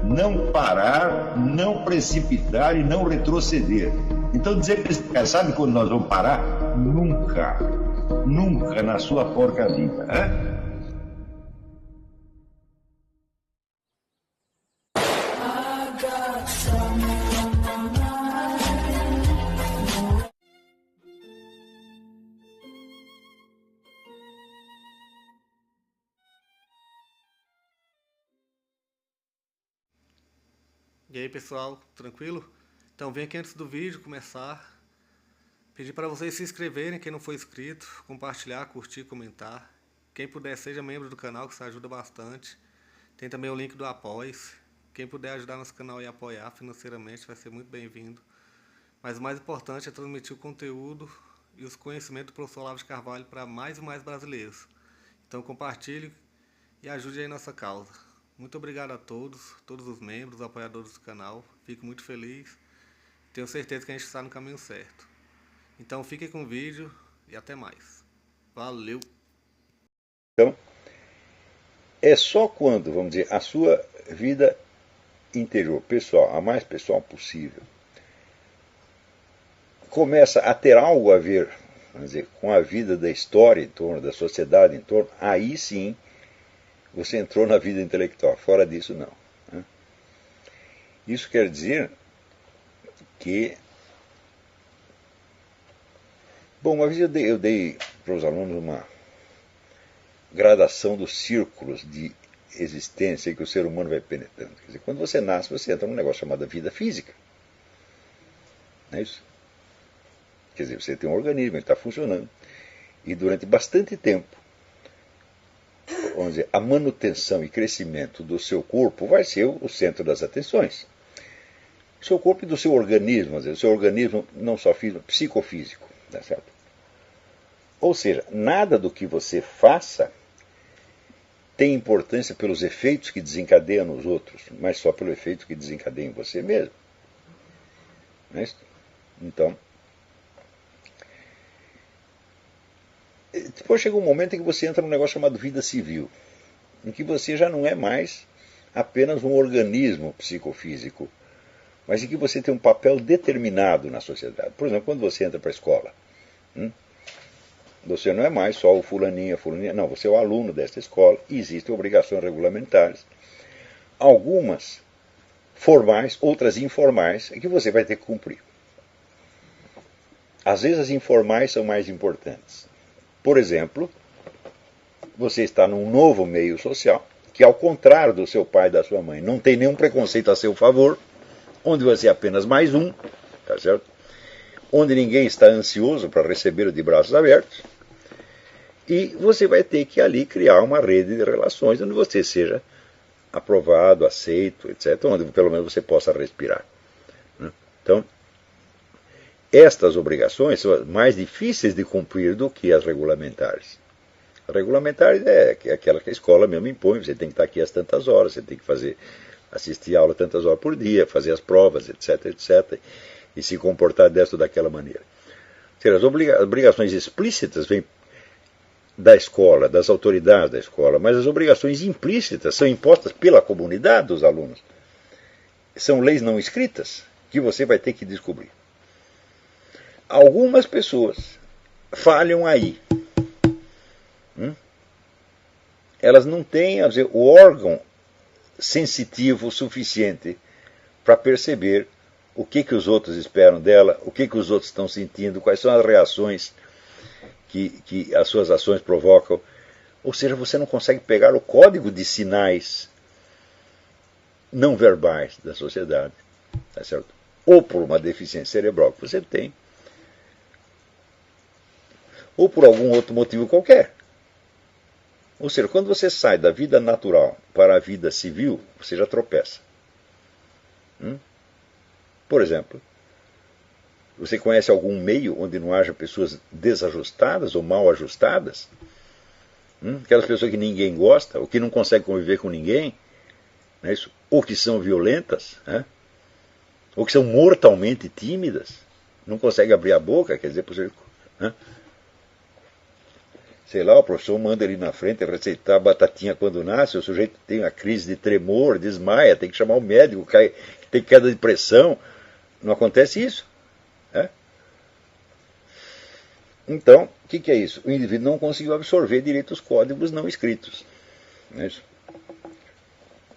não parar, não precipitar e não retroceder. Então dizer para esse cara, sabe quando nós vamos parar? Nunca. Nunca na sua porca vida. Né? E aí pessoal, tranquilo? Então vem aqui antes do vídeo começar, pedir para vocês se inscreverem, quem não for inscrito, compartilhar, curtir, comentar. Quem puder seja membro do canal, que isso ajuda bastante. Tem também o link do Apoia-se. Quem puder ajudar nosso canal e apoiar financeiramente vai ser muito bem-vindo. Mas o mais importante é transmitir o conteúdo e os conhecimentos do professor Olavo de Carvalho para mais e mais brasileiros. Então compartilhe e ajude aí nossa causa. Muito obrigado a todos os membros, apoiadores do canal. Fico muito feliz. Tenho certeza que a gente está no caminho certo. Então fiquem com o vídeo e até mais. Valeu! Então, é só quando, vamos dizer, a sua vida interior, pessoal, a mais pessoal possível, começa a ter algo a ver, vamos dizer, com a vida da história em torno, da sociedade em torno, aí sim você entrou na vida intelectual. Fora disso, não. Né? Isso quer dizer que... Bom, uma vez eu dei para os alunos uma gradação dos círculos de existência que o ser humano vai penetrando. Quer dizer, quando você nasce, você entra num negócio chamado vida física. Não é isso? Quer dizer, você tem um organismo, ele está funcionando. E durante bastante tempo, vamos dizer, a manutenção e crescimento do seu corpo vai ser o centro das atenções. Do seu corpo e do seu organismo, vamos dizer, o seu organismo não só físico, psicofísico. Tá certo? Ou seja, nada do que você faça tem importância pelos efeitos que desencadeia nos outros, mas só pelo efeito que desencadeia em você mesmo. Não é isso? Então, depois chega um momento em que você entra num negócio chamado vida civil, em que você já não é mais apenas um organismo psicofísico, mas em que você tem um papel determinado na sociedade. Por exemplo, quando você entra para a escola, você não é mais só o fulaninho, a fulaninha, não, você é o aluno desta escola e existem obrigações regulamentares, algumas formais, outras informais, que você vai ter que cumprir. Às vezes as informais são mais importantes. Por exemplo, você está num novo meio social, que ao contrário do seu pai e da sua mãe, não tem nenhum preconceito a seu favor, onde você é apenas mais um, tá certo? Onde ninguém está ansioso para recebê-lo de braços abertos, e você vai ter que ali criar uma rede de relações onde você seja aprovado, aceito, etc., onde pelo menos você possa respirar. Então, estas obrigações são mais difíceis de cumprir do que as regulamentares. As regulamentares é aquela que a escola mesmo impõe, você tem que estar aqui às tantas horas, você tem que assistir a aula tantas horas por dia, fazer as provas, etc., etc., e se comportar desta ou daquela maneira. As obrigações explícitas vêm da escola, das autoridades da escola, mas as obrigações implícitas são impostas pela comunidade dos alunos. São leis não escritas que você vai ter que descobrir. Algumas pessoas falham aí. Elas não têm, o órgão sensitivo suficiente para perceber o que os outros esperam dela, o que os outros estão sentindo, quais são as reações que as suas ações provocam. Ou seja, você não consegue pegar o código de sinais não verbais da sociedade, tá certo? Ou por uma deficiência cerebral que você tem, ou por algum outro motivo qualquer. Ou seja, quando você sai da vida natural para a vida civil, você já tropeça. Por exemplo, você conhece algum meio onde não haja pessoas desajustadas ou mal ajustadas? Aquelas pessoas que ninguém gosta, ou que não conseguem conviver com ninguém, não é isso? Ou que são violentas, ou que são mortalmente tímidas, não conseguem abrir a boca, quer dizer, Sei lá, o professor manda ele na frente receitar a batatinha quando nasce, o sujeito tem uma crise de tremor, desmaia, tem que chamar o médico, tem queda de pressão. Não acontece isso. Né? Então, o que é isso? O indivíduo não conseguiu absorver direito os códigos não escritos. Não é isso?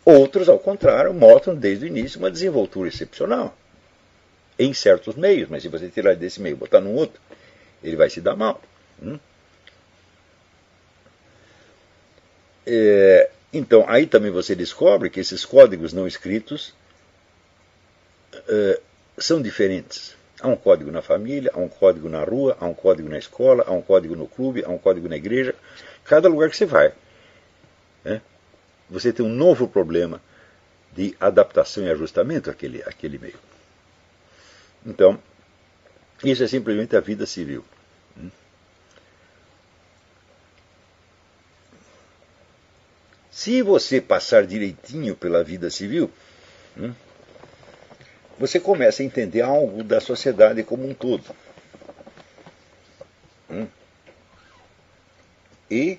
Outros, ao contrário, mostram desde o início uma desenvoltura excepcional em certos meios, mas se você tirar desse meio e botar num outro, ele vai se dar mal. Então, aí também você descobre que esses códigos não escritos são diferentes. Há um código na família, há um código na rua, há um código na escola, há um código no clube, há um código na igreja. Cada lugar que você vai, você tem um novo problema de adaptação e ajustamento àquele meio. Então, isso é simplesmente a vida civil. Se você passar direitinho pela vida civil, você começa a entender algo da sociedade como um todo. E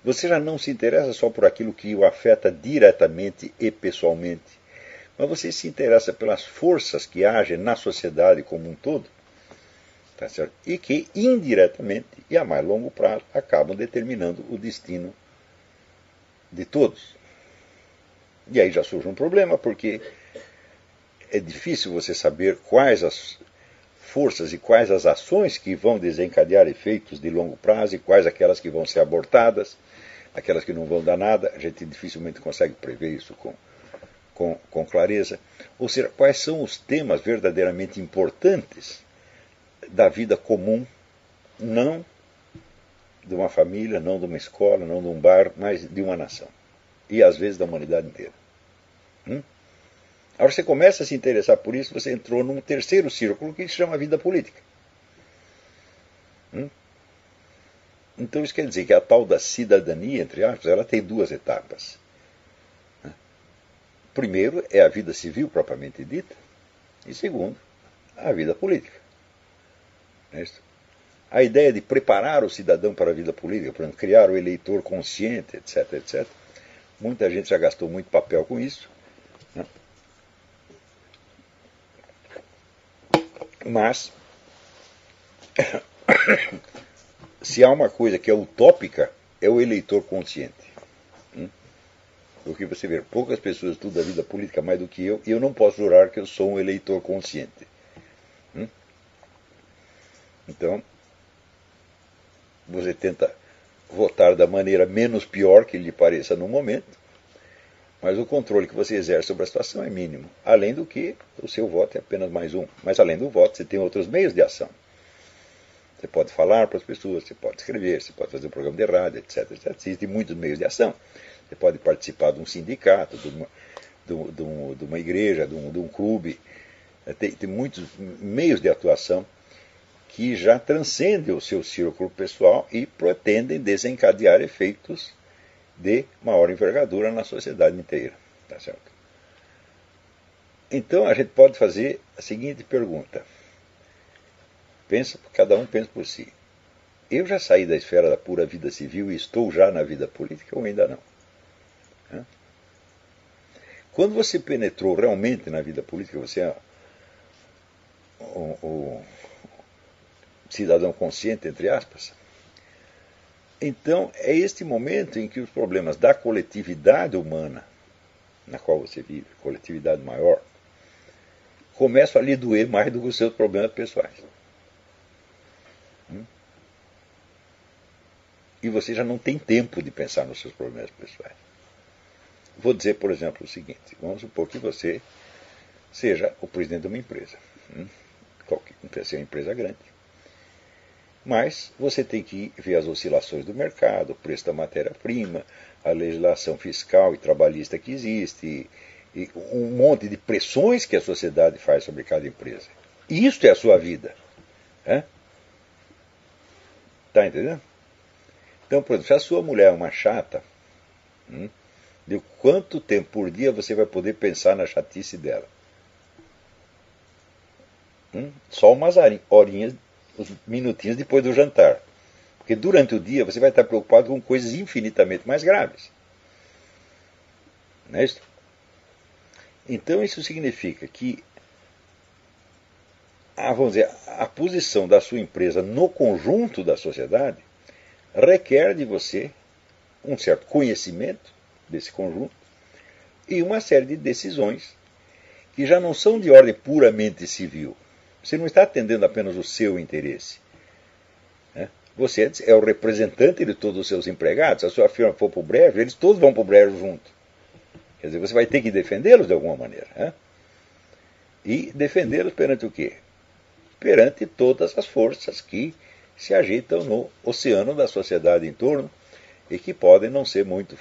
você já não se interessa só por aquilo que o afeta diretamente e pessoalmente, mas você se interessa pelas forças que agem na sociedade como um todo, tá certo? E que indiretamente e a mais longo prazo acabam determinando o destino de todos. E aí já surge um problema, porque é difícil você saber quais as forças e quais as ações que vão desencadear efeitos de longo prazo e quais aquelas que vão ser abortadas, aquelas que não vão dar nada. A gente dificilmente consegue prever isso com clareza. Ou seja, quais são os temas verdadeiramente importantes da vida comum, não de uma família, não de uma escola, não de um bairro, mas de uma nação. E às vezes da humanidade inteira. A hora que você começa a se interessar por isso, você entrou num terceiro círculo que se chama vida política. Então isso quer dizer que a tal da cidadania, entre aspas, ela tem duas etapas. Primeiro é a vida civil propriamente dita, e segundo, a vida política. A ideia de preparar o cidadão para a vida política, por exemplo, criar o eleitor consciente, etc, etc. Muita gente já gastou muito papel com isso. Mas, se há uma coisa que é utópica, é o eleitor consciente. Porque você vê, poucas pessoas estudam a vida política mais do que eu, e eu não posso jurar que eu sou um eleitor consciente. Então, você tenta votar da maneira menos pior que lhe pareça no momento, mas o controle que você exerce sobre a situação é mínimo. Além do que, o seu voto é apenas mais um. Mas além do voto, você tem outros meios de ação. Você pode falar para as pessoas, você pode escrever, você pode fazer um programa de rádio, etc, etc. Existem muitos meios de ação. Você pode participar de um sindicato, de uma igreja, de um clube. Tem muitos meios de atuação que já transcendem o seu círculo pessoal e pretendem desencadear efeitos de maior envergadura na sociedade inteira. Tá certo? Então a gente pode fazer a seguinte pergunta. Cada um pensa por si. Eu já saí da esfera da pura vida civil e estou já na vida política ou ainda não? Quando você penetrou realmente na vida política, você é o cidadão consciente, entre aspas, então é este momento em que os problemas da coletividade humana, na qual você vive, coletividade maior, começam a lhe doer mais do que os seus problemas pessoais. E você já não tem tempo de pensar nos seus problemas pessoais. Vou dizer, por exemplo, o seguinte. Vamos supor que você seja o presidente de uma empresa. Qualquer ser uma empresa grande. Mas você tem que ver as oscilações do mercado, o preço da matéria-prima, a legislação fiscal e trabalhista que existe, e um monte de pressões que a sociedade faz sobre cada empresa. Isso é a sua vida. Está entendendo? Então, por exemplo, se a sua mulher é uma chata, de quanto tempo por dia você vai poder pensar na chatice dela? Só umas horinhas, uns minutinhos depois do jantar. Porque durante o dia você vai estar preocupado com coisas infinitamente mais graves. Não é isso? Então isso significa que vamos dizer, a posição da sua empresa no conjunto da sociedade requer de você um certo conhecimento desse conjunto e uma série de decisões que já não são de ordem puramente civil. Você não está atendendo apenas o seu interesse. Né? Você é o representante de todos os seus empregados. Se a sua firma for para o brejo, eles todos vão para o brejo junto. Quer dizer, você vai ter que defendê-los de alguma maneira. Né? E defendê-los perante o quê? Perante todas as forças que se agitam no oceano da sociedade em torno e que podem não ser muito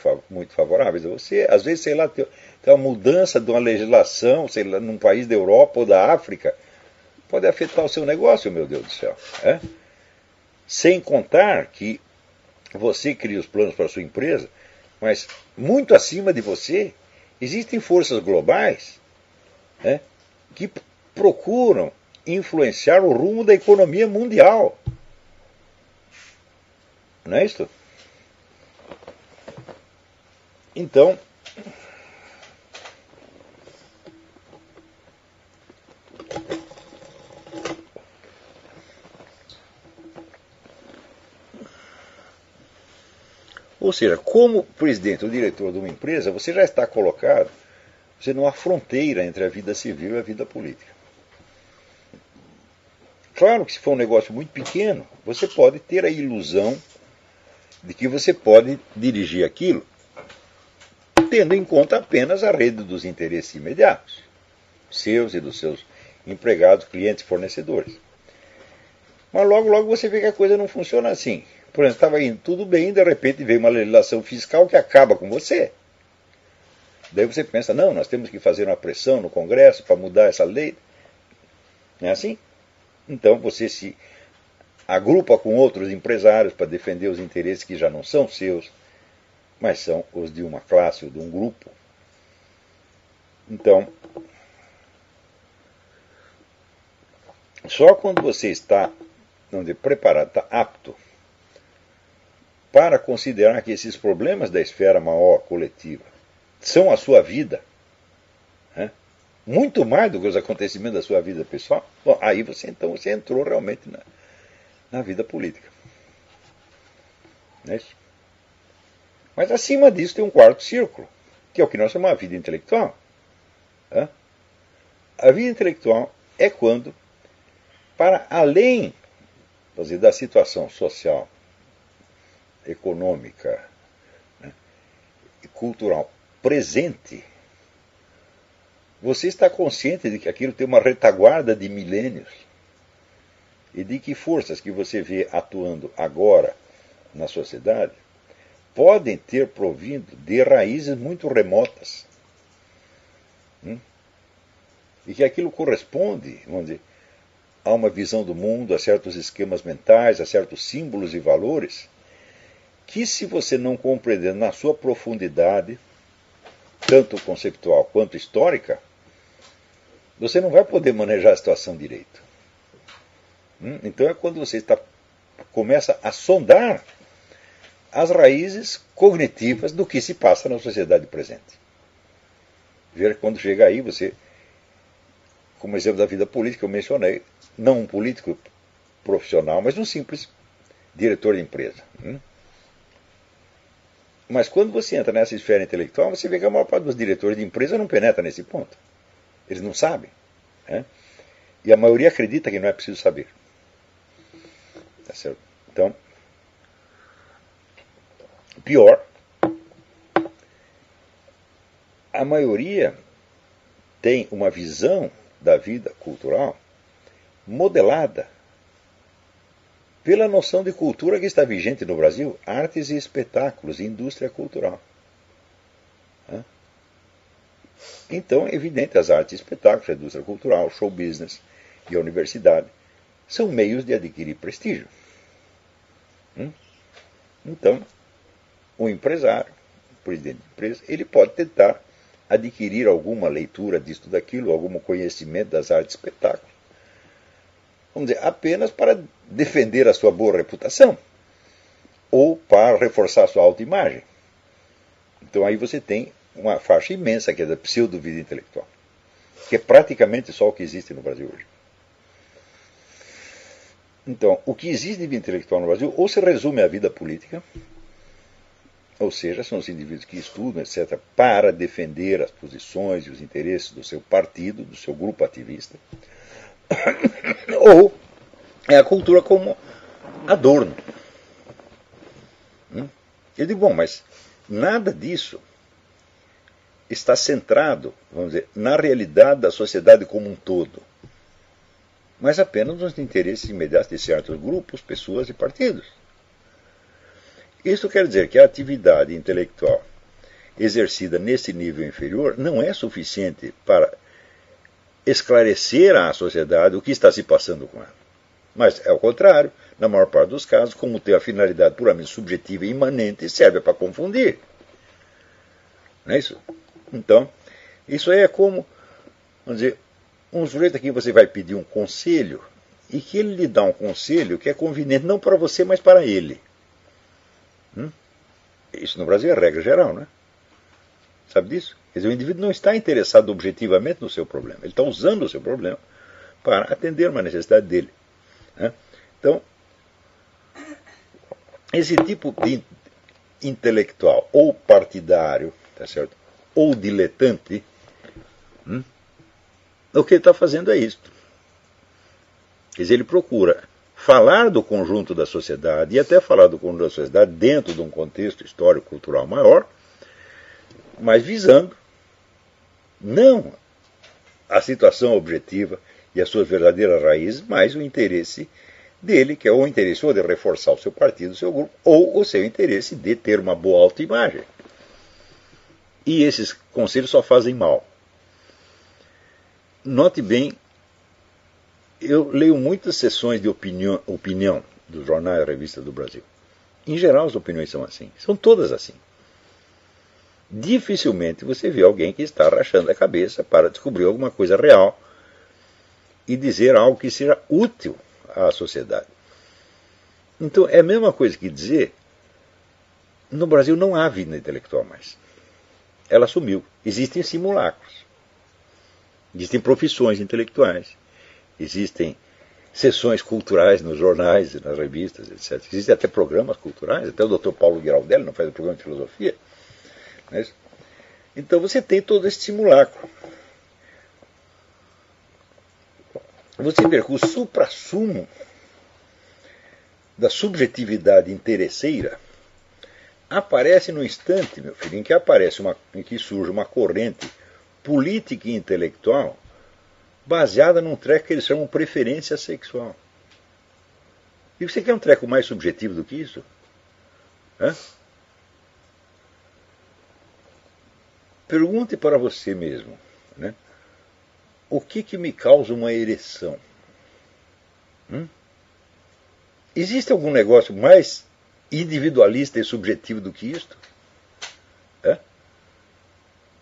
favoráveis a você. Às vezes, sei lá, tem uma mudança de uma legislação, sei lá, num país da Europa ou da África, pode afetar o seu negócio, meu Deus do céu. É? Sem contar que você cria os planos para a sua empresa, mas muito acima de você existem forças globais que procuram influenciar o rumo da economia mundial. Não é isso? Então, ou seja, como presidente ou diretor de uma empresa, você já está colocado numa fronteira entre a vida civil e a vida política. Claro que se for um negócio muito pequeno, você pode ter a ilusão de que você pode dirigir aquilo tendo em conta apenas a rede dos interesses imediatos, seus e dos seus empregados, clientes, fornecedores. Mas logo, logo você vê que a coisa não funciona assim. Por exemplo, estava indo tudo bem, de repente veio uma legislação fiscal que acaba com você. Daí você pensa, não, nós temos que fazer uma pressão no Congresso para mudar essa lei. Não é assim? Então você se agrupa com outros empresários para defender os interesses que já não são seus, mas são os de uma classe ou de um grupo. Então, só quando você está preparado, está apto para considerar que esses problemas da esfera maior coletiva são a sua vida, muito mais do que os acontecimentos da sua vida pessoal, bom, aí você entrou realmente na vida política. Não é isso? Mas acima disso tem um quarto círculo, que é o que nós chamamos de vida intelectual. A vida intelectual é quando, para além da situação social, econômica e cultural presente, você está consciente de que aquilo tem uma retaguarda de milênios e de que forças que você vê atuando agora na sociedade podem ter provindo de raízes muito remotas. E que aquilo corresponde, vamos dizer, a uma visão do mundo, a certos esquemas mentais, a certos símbolos e valores, que se você não compreender na sua profundidade, tanto conceptual quanto histórica, você não vai poder manejar a situação direito. Então é quando você começa a sondar as raízes cognitivas do que se passa na sociedade presente. Ver que quando chega aí, você, como exemplo da vida política, eu mencionei, não um político profissional, mas um simples diretor de empresa. Mas quando você entra nessa esfera intelectual, você vê que a maior parte dos diretores de empresa não penetra nesse ponto. Eles não sabem. E a maioria acredita que não é preciso saber. Tá certo? Então, pior, a maioria tem uma visão da vida cultural modelada pela noção de cultura que está vigente no Brasil, artes e espetáculos, indústria cultural. Então, é evidente, as artes e espetáculos, a indústria cultural, o show business e a universidade são meios de adquirir prestígio. Então, um empresário, um presidente de empresa, ele pode tentar adquirir alguma leitura disto, daquilo, algum conhecimento das artes e espetáculos, vamos dizer, apenas para defender a sua boa reputação. ou para reforçar a sua autoimagem. Então aí você tem uma faixa imensa que é da pseudo-vida intelectual, que é praticamente só o que existe no Brasil hoje. Então, o que existe de vida intelectual no Brasil ou se resume à vida política, ou seja, são os indivíduos que estudam, etc., para defender as posições e os interesses do seu partido, do seu grupo ativista, ou é a cultura como adorno. Eu digo, bom, mas nada disso está centrado, vamos dizer, na realidade da sociedade como um todo, mas apenas nos interesses imediatos de certos grupos, pessoas e partidos. Isso quer dizer que a atividade intelectual exercida nesse nível inferior não é suficiente para esclarecer à sociedade o que está se passando com ela. Mas, ao contrário, na maior parte dos casos, como tem a finalidade puramente subjetiva e imanente, serve para confundir. Não é isso? Então, isso aí é como, vamos dizer, um sujeito a quem você vai pedir um conselho e que ele lhe dá um conselho que é conveniente não para você, mas para ele. Isso no Brasil é regra geral, né? Sabe disso? Quer dizer, o indivíduo não está interessado objetivamente no seu problema. Ele está usando o seu problema para atender uma necessidade dele. Né? Então, esse tipo de intelectual ou partidário, tá certo? Ou diletante, o que ele está fazendo é isto. Quer dizer, ele procura falar do conjunto da sociedade e até falar do conjunto da sociedade dentro de um contexto histórico-cultural maior, mas visando não a situação objetiva e as suas verdadeiras raízes, mas o interesse dele, que é o interesse ou de reforçar o seu partido, o seu grupo, ou o seu interesse de ter uma boa autoimagem. E esses conselhos só fazem mal. Note bem, eu leio muitas sessões de opinião dos jornais e revistas do Brasil. Em geral, as opiniões são assim. São todas assim. Dificilmente você vê alguém que está rachando a cabeça para descobrir alguma coisa real e dizer algo que seja útil à sociedade. Então, é a mesma coisa que dizer, no Brasil não há vida intelectual mais. Ela sumiu. Existem simulacros. Existem profissões intelectuais. Existem sessões culturais nos jornais, nas revistas, etc. Existem até programas culturais, até o Dr. Paulo Giraldelli não faz um programa de filosofia. Não é isso? Então você tem todo esse simulacro. Você vê que o suprassumo da subjetividade interesseira aparece no instante, meu filho, em que surge uma corrente política e intelectual baseada num treco que eles chamam preferência sexual. E você quer um treco mais subjetivo do que isso? Pergunte para você mesmo, né? O que me causa uma ereção? Existe algum negócio mais individualista e subjetivo do que isto?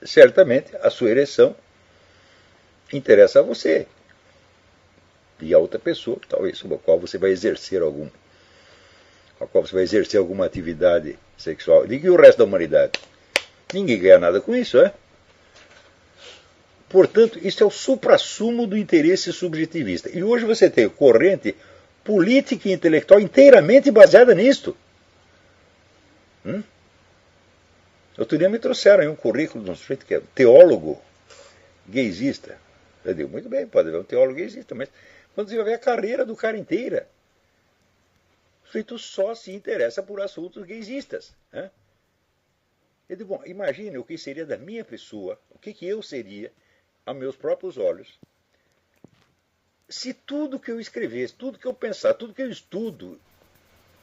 Certamente a sua ereção interessa a você e a outra pessoa, talvez sobre a qual você vai exercer alguma atividade sexual. E o resto da humanidade? Ninguém ganha nada com isso, é? Portanto, isso é o suprassumo do interesse subjetivista. E hoje você tem corrente política e intelectual inteiramente baseada nisto. Outro dia me trouxeram aí um currículo de um sujeito que é teólogo gaysista. Eu digo, muito bem, pode haver um teólogo gaysista, mas quando você vai ver a carreira do cara inteira, o sujeito só se interessa por assuntos gaysistas. Eu digo, bom, imagine o que seria da minha pessoa, o que eu seria, a meus próprios olhos, se tudo que eu escrevesse, tudo que eu pensasse, tudo que eu estudo,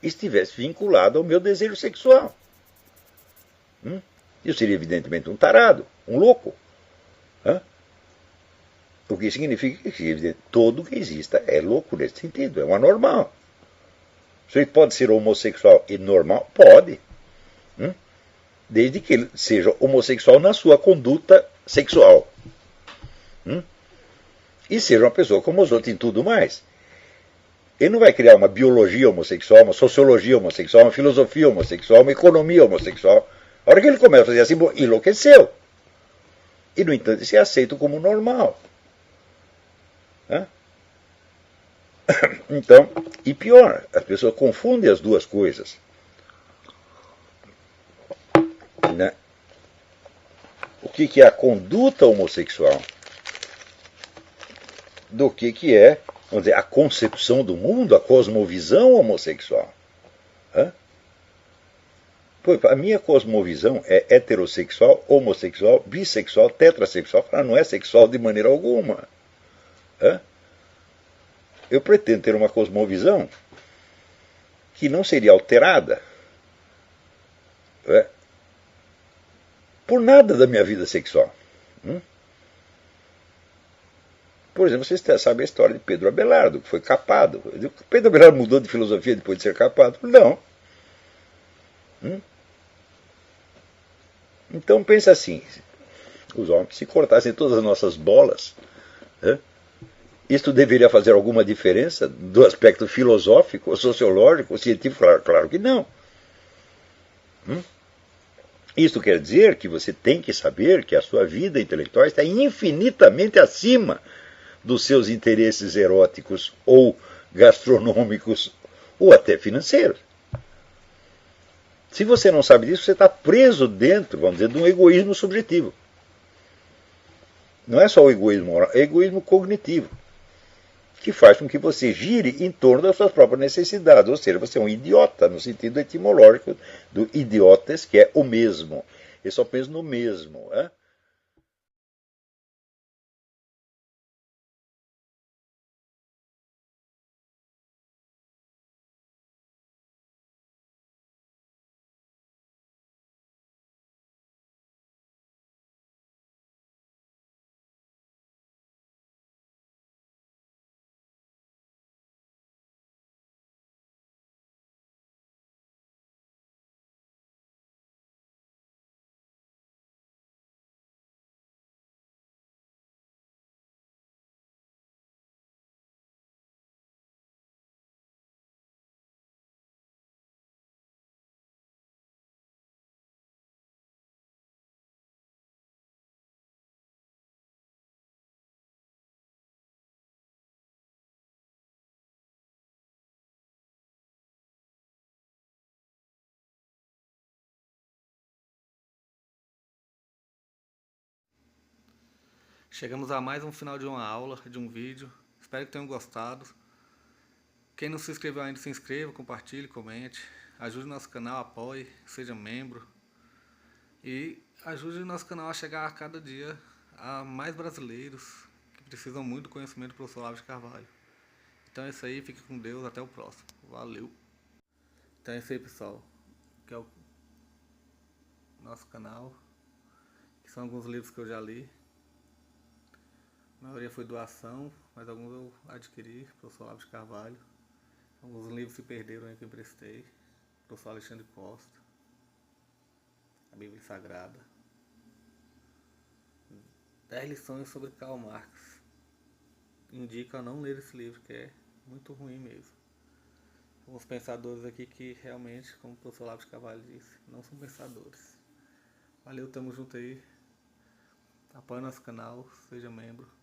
estivesse vinculado ao meu desejo sexual. Eu seria evidentemente um tarado, um louco. O que significa que todo gaysista é louco nesse sentido, é um anormal. O sujeito pode ser homossexual e normal? Pode. Desde que ele seja homossexual na sua conduta sexual. E seja uma pessoa como os outros em tudo mais. Ele não vai criar uma biologia homossexual, uma sociologia homossexual, uma filosofia homossexual, uma economia homossexual. A hora que ele começa a fazer assim, enlouqueceu. E, no entanto, isso é aceito como normal. Então, e pior, as pessoas confundem as duas coisas. Né? O que é a conduta homossexual do que é, vamos dizer, a concepção do mundo, a cosmovisão homossexual. A minha cosmovisão é heterossexual, homossexual, bissexual, tetrassexual. Ela não é sexual de maneira alguma. Eu pretendo ter uma cosmovisão que não seria alterada por nada da minha vida sexual. Por exemplo, vocês sabem a história de Pedro Abelardo, que foi capado. Pedro Abelardo mudou de filosofia depois de ser capado? Não. Então pensa assim, os homens, se cortassem todas as nossas bolas, isto deveria fazer alguma diferença do aspecto filosófico, sociológico, científico? Claro que não. Isto quer dizer que você tem que saber que a sua vida intelectual está infinitamente acima dos seus interesses eróticos ou gastronômicos ou até financeiros. Se você não sabe disso, você está preso dentro, vamos dizer, de um egoísmo subjetivo. Não é só o egoísmo moral, é o egoísmo cognitivo, que faz com que você gire em torno das suas próprias necessidades. Ou seja, você é um idiota, no sentido etimológico do idiotes, que é o mesmo. Ele só pensa no mesmo. Chegamos a mais um final de uma aula, de um vídeo. Espero que tenham gostado. Quem não se inscreveu ainda, se inscreva, compartilhe, comente. Ajude o nosso canal, apoie, seja membro. E ajude o nosso canal a chegar a cada dia a mais brasileiros que precisam muito do conhecimento do professor Olavo de Carvalho. Então é isso aí, fique com Deus, até o próximo. Valeu! Então é isso aí, pessoal. Que é o nosso canal. Que são alguns livros que eu já li. A maioria foi doação, mas alguns eu adquiri, professor Olavo de Carvalho. Alguns livros se perderam aí que eu emprestei. Professor Alexandre Costa. A Bíblia Sagrada. 10 lições sobre Karl Marx. Indico a não ler esse livro, que é muito ruim mesmo. Alguns pensadores aqui que realmente, como o professor Olavo de Carvalho disse, não são pensadores. Valeu, tamo junto aí. Apoie nosso canal, seja membro.